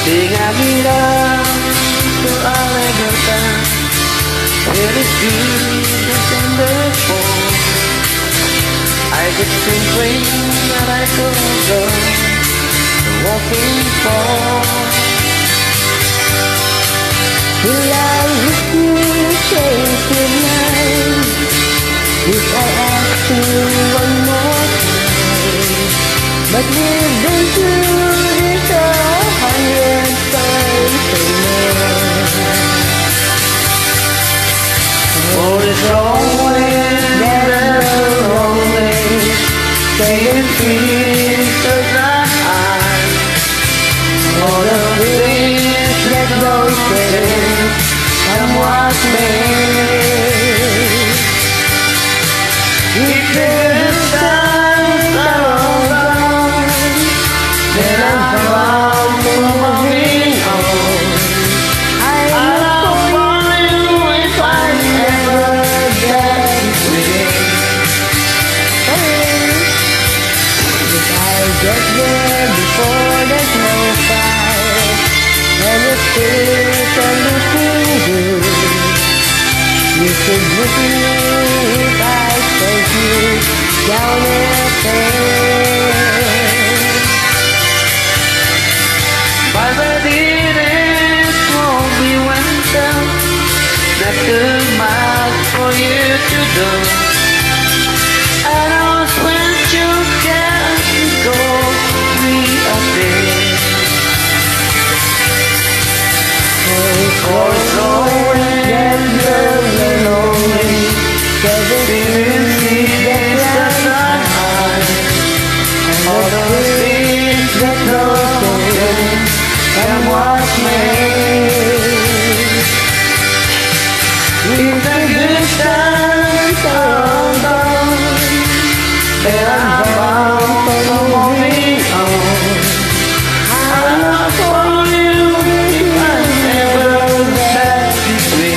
Dengan bilang soal berkata it is good and therefore I just complain that I couldn't go walking for. Will I wish you say goodnight if I ask you one more time? But we've been through this 100 times or more. For it's always there's a wrong way, saying things that I all the things that don't say somewhat made. If there's times are all gone, then I'm bound for moving on. I'll follow you if I never get away. If I get there before there's no fire and the spirits are looking good, you could look at me if I sent you down there. But the it won't be winter. That's too much for you to do. I know when you can go me a day. For it's always lonely. Feeling that I all the things that don't and what's made. If the good times are all gone, then I'm bound for moving on. I'll follow you if I never get this way.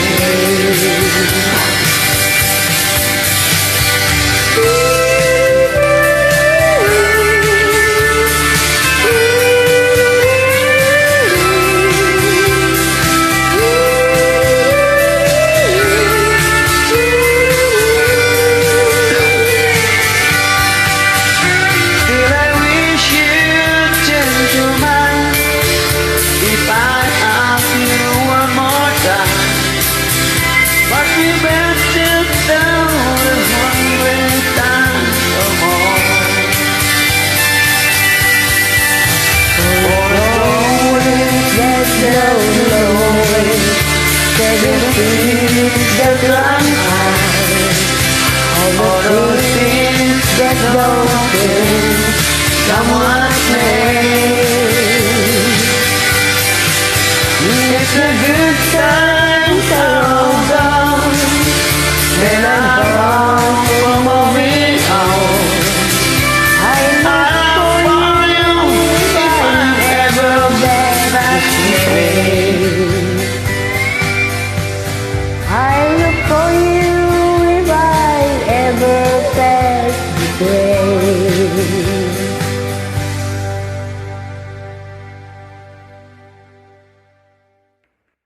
That run high, all those things that don't fit, someone made.